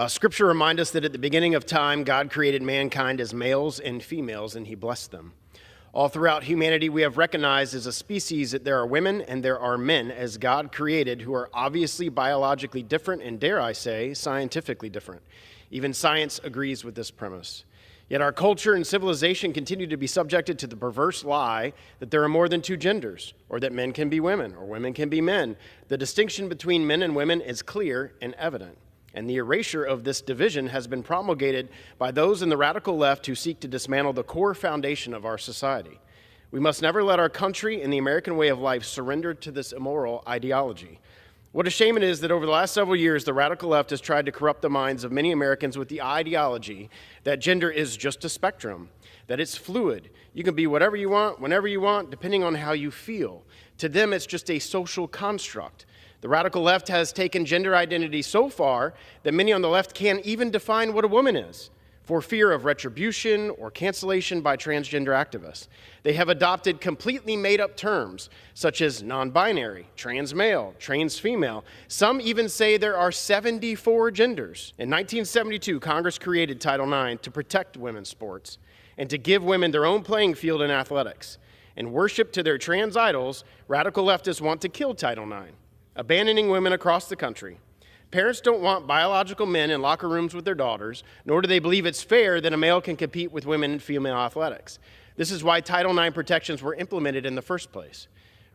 Scripture reminds us that at the beginning of time, God created mankind as males and females, and he blessed them. All throughout humanity, we have recognized as a species that there are women and there are men, as God created, who are obviously biologically different and, dare I say, scientifically different. Even science agrees with this premise. Yet our culture and civilization continue to be subjected to the perverse lie that there are more than two genders, or that men can be women, or women can be men. The distinction between men and women is clear and evident. And the erasure of this division has been promulgated by those in the radical left who seek to dismantle the core foundation of our society. We must never let our country and the American way of life surrender to this immoral ideology. What a shame it is that over the last several years, the radical left has tried to corrupt the minds of many Americans with the ideology that gender is just a spectrum, that it's fluid. You can be whatever you want, whenever you want, depending on how you feel. To them, it's just a social construct. The radical left has taken gender identity so far that many on the left can't even define what a woman is, for fear of retribution or cancellation by transgender activists. They have adopted completely made-up terms, such as non-binary, trans male, trans female. Some even say there are 74 genders. In 1972, Congress created Title IX to protect women's sports and to give women their own playing field in athletics. In worship to their trans idols, radical leftists want to kill Title IX, abandoning women across the country. Parents don't want biological men in locker rooms with their daughters, nor do they believe it's fair that a male can compete with women in female athletics. This is why Title IX protections were implemented in the first place.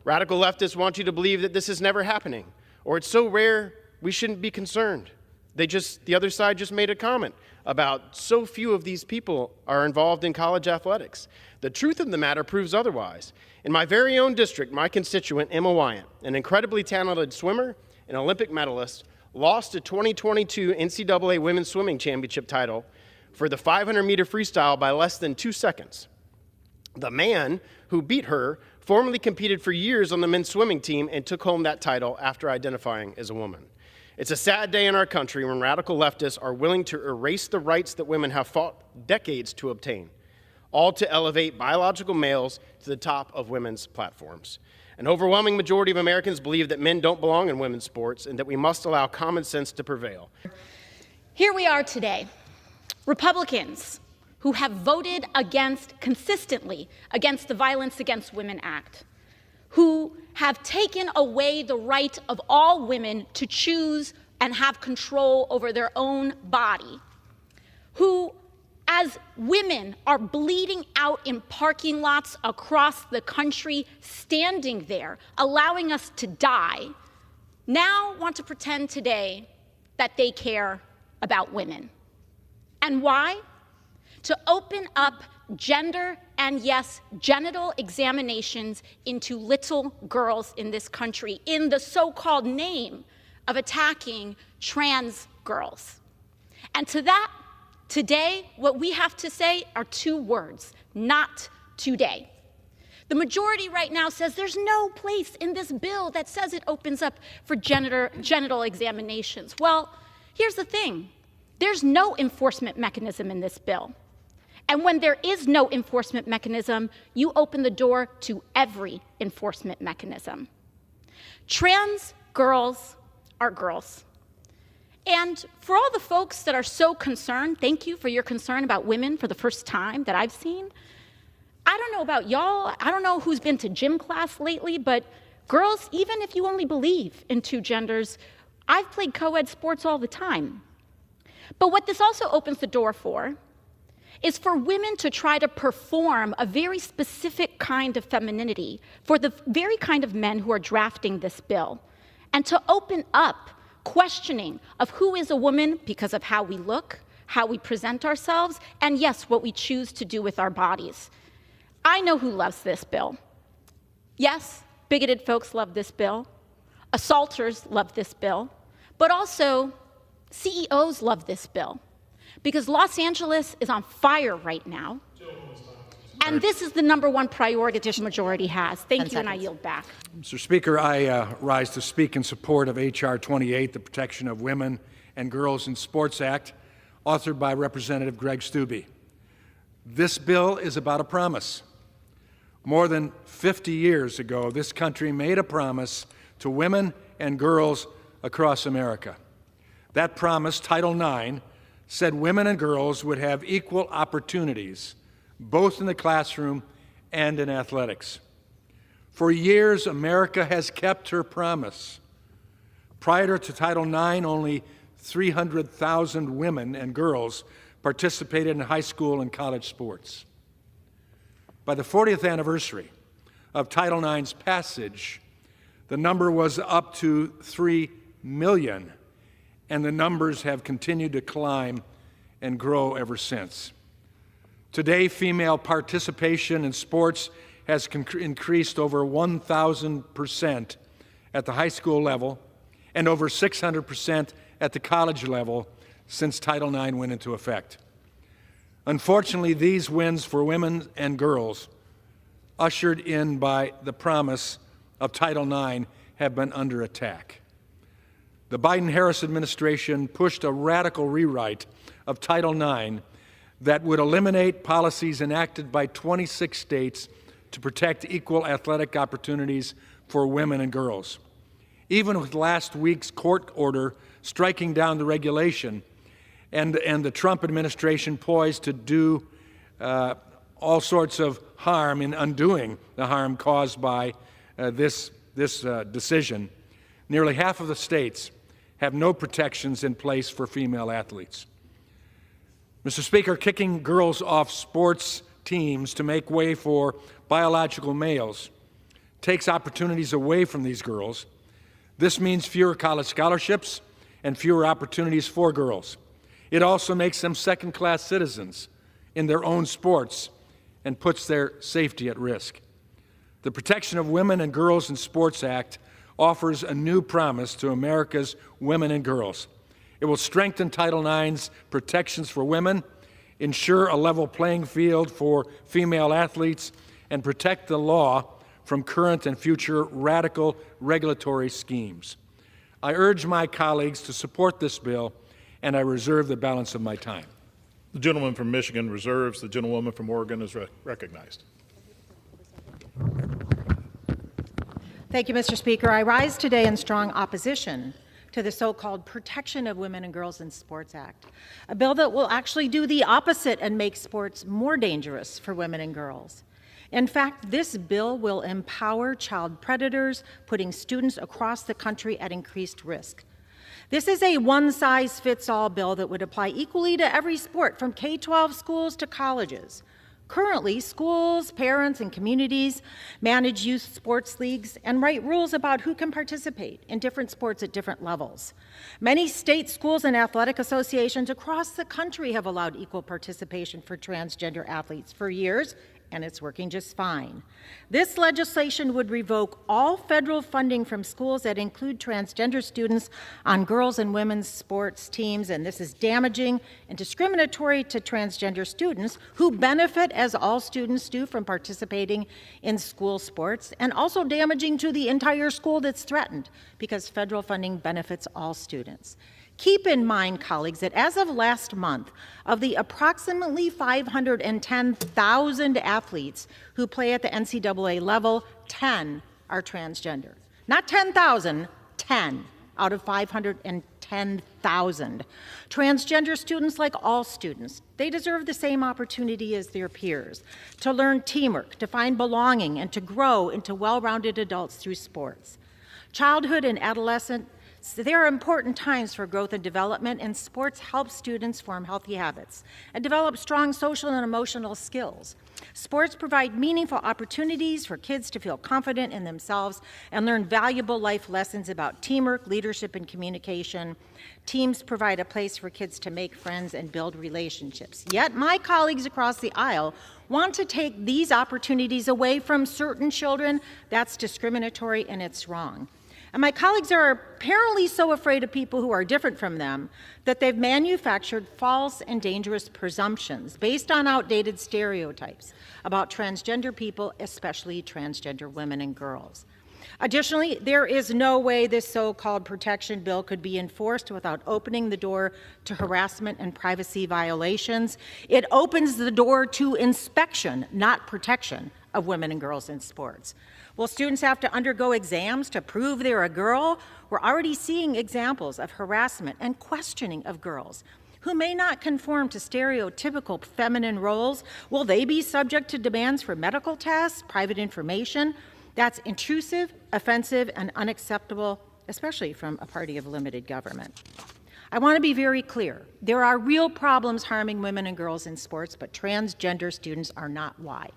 Radical leftists want you to believe that this is never happening, or it's so rare we shouldn't be concerned. The other side just made a comment about so few of these people are involved in college athletics. The truth of the matter proves otherwise. In my very own district, my constituent, Emma Wyant, an incredibly talented swimmer, an Olympic medalist, lost a 2022 NCAA Women's Swimming Championship title for the 500-meter freestyle by less than 2 seconds. The man who beat her formerly competed for years on the men's swimming team and took home that title after identifying as a woman. It's a sad day in our country when radical leftists are willing to erase the rights that women have fought decades to obtain, all to elevate biological males to the top of women's platforms. An overwhelming majority of Americans believe that men don't belong in women's sports and that we must allow common sense to prevail. Here we are today, Republicans who have voted consistently against the Violence Against Women Act, who have taken away the right of all women to choose and have control over their own body, who, as women are bleeding out in parking lots across the country, standing there, allowing us to die, now want to pretend today that they care about women. And why? To open up gender and, yes, genital examinations into little girls in this country in the so-called name of attacking trans girls. And to that, today, what we have to say are two words: not today. The majority right now says there's no place in this bill that says it opens up for genital examinations. Well, here's the thing. There's no enforcement mechanism in this bill. And when there is no enforcement mechanism, you open the door to every enforcement mechanism. Trans girls are girls. And for all the folks that are so concerned, thank you for your concern about women for the first time that I've seen. I don't know about y'all, I don't know who's been to gym class lately, but girls, even if you only believe in two genders, I've played co-ed sports all the time. But what this also opens the door for is for women to try to perform a very specific kind of femininity for the very kind of men who are drafting this bill, and to open up questioning of who is a woman because of how we look, how we present ourselves, and yes, what we choose to do with our bodies. I know who loves this bill. Yes, bigoted folks love this bill. Assaulters love this bill. But also, CEOs love this bill. Because Los Angeles is on fire right now. And this is the #1 priority this majority has. Thank you, and I yield back. Mr. Speaker, I rise to speak in support of H.R. 28, the Protection of Women and Girls in Sports Act, authored by Representative Greg Steube. This bill is about a promise. More than 50 years ago, this country made a promise to women and girls across America. That promise, Title IX, said women and girls would have equal opportunities, both in the classroom and in athletics. For years, America has kept her promise. Prior to Title IX, only 300,000 women and girls participated in high school and college sports. By the 40th anniversary of Title IX's passage, the number was up to 3 million, and the numbers have continued to climb and grow ever since. Today, female participation in sports has increased over 1,000% at the high school level and over 600% at the college level since Title IX went into effect. Unfortunately, these wins for women and girls, ushered in by the promise of Title IX, have been under attack. The Biden-Harris administration pushed a radical rewrite of Title IX that would eliminate policies enacted by 26 states to protect equal athletic opportunities for women and girls. Even with last week's court order striking down the regulation and the Trump administration poised to do all sorts of harm in undoing the harm caused by this decision, nearly half of the states have no protections in place for female athletes. Mr. Speaker, kicking girls off sports teams to make way for biological males takes opportunities away from these girls. This means fewer college scholarships and fewer opportunities for girls. It also makes them second-class citizens in their own sports and puts their safety at risk. The Protection of Women and Girls in Sports Act offers a new promise to America's women and girls. It will strengthen Title IX's protections for women, ensure a level playing field for female athletes, and protect the law from current and future radical regulatory schemes. I urge my colleagues to support this bill, and I reserve the balance of my time. The gentleman from Michigan reserves. The gentlewoman from Oregon is recognized. Thank you, Mr. Speaker. I rise today in strong opposition to the so-called Protection of Women and Girls in Sports Act, a bill that will actually do the opposite and make sports more dangerous for women and girls. In fact, this bill will empower child predators, putting students across the country at increased risk. This is a one-size-fits-all bill that would apply equally to every sport, from K-12 schools to colleges. Currently, schools, parents, and communities manage youth sports leagues and write rules about who can participate in different sports at different levels. Many state schools and athletic associations across the country have allowed equal participation for transgender athletes for years, and it's working just fine. This legislation would revoke all federal funding from schools that include transgender students on girls' and women's sports teams, and this is damaging and discriminatory to transgender students who benefit, as all students do, from participating in school sports, and also damaging to the entire school that's threatened because federal funding benefits all students. Keep in mind, colleagues, that as of last month, of the approximately 510,000 athletes who play at the NCAA level, 10 are transgender. Not 10,000, 10 out of 510,000. Transgender students, like all students, they deserve the same opportunity as their peers to learn teamwork, to find belonging, and to grow into well-rounded adults through sports. Childhood and adolescence, there are important times for growth and development, and sports help students form healthy habits and develop strong social and emotional skills. Sports provide meaningful opportunities for kids to feel confident in themselves and learn valuable life lessons about teamwork, leadership, and communication. Teams provide a place for kids to make friends and build relationships. Yet my colleagues across the aisle want to take these opportunities away from certain children. That's discriminatory and it's wrong. And my colleagues are apparently so afraid of people who are different from them that they've manufactured false and dangerous presumptions based on outdated stereotypes about transgender people, especially transgender women and girls. Additionally, there is no way this so-called protection bill could be enforced without opening the door to harassment and privacy violations. It opens the door to inspection, not protection, of women and girls in sports. Will students have to undergo exams to prove they're a girl? We're already seeing examples of harassment and questioning of girls who may not conform to stereotypical feminine roles. Will they be subject to demands for medical tests, private information? That's intrusive, offensive, and unacceptable, especially from a party of limited government. I want to be very clear. There are real problems harming women and girls in sports, but transgender students are not why.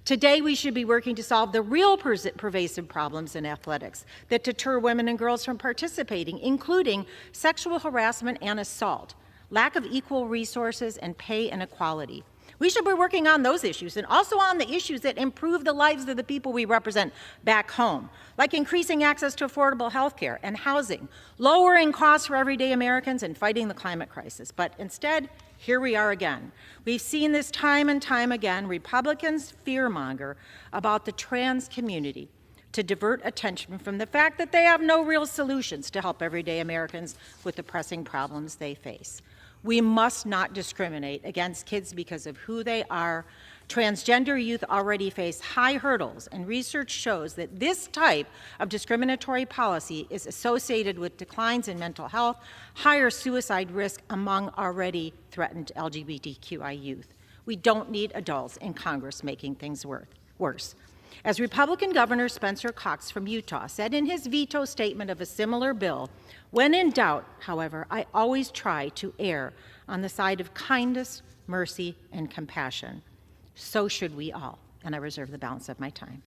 Today, we should be working to solve the real pervasive problems in athletics that deter women and girls from participating, including sexual harassment and assault, lack of equal resources, and pay inequality. We should be working on those issues and also on the issues that improve the lives of the people we represent back home, like increasing access to affordable health care and housing, lowering costs for everyday Americans, and fighting the climate crisis. But instead, here we are again. We've seen this time and time again. Republicans fearmonger about the trans community to divert attention from the fact that they have no real solutions to help everyday Americans with the pressing problems they face. We must not discriminate against kids because of who they are. Transgender youth already face high hurdles, and research shows that this type of discriminatory policy is associated with declines in mental health, higher suicide risk among already threatened LGBTQI youth. We don't need adults in Congress making things worse. As Republican Governor Spencer Cox from Utah said in his veto statement of a similar bill, when in doubt, however, I always try to err on the side of kindness, mercy, and compassion. So should we all. And I reserve the balance of my time.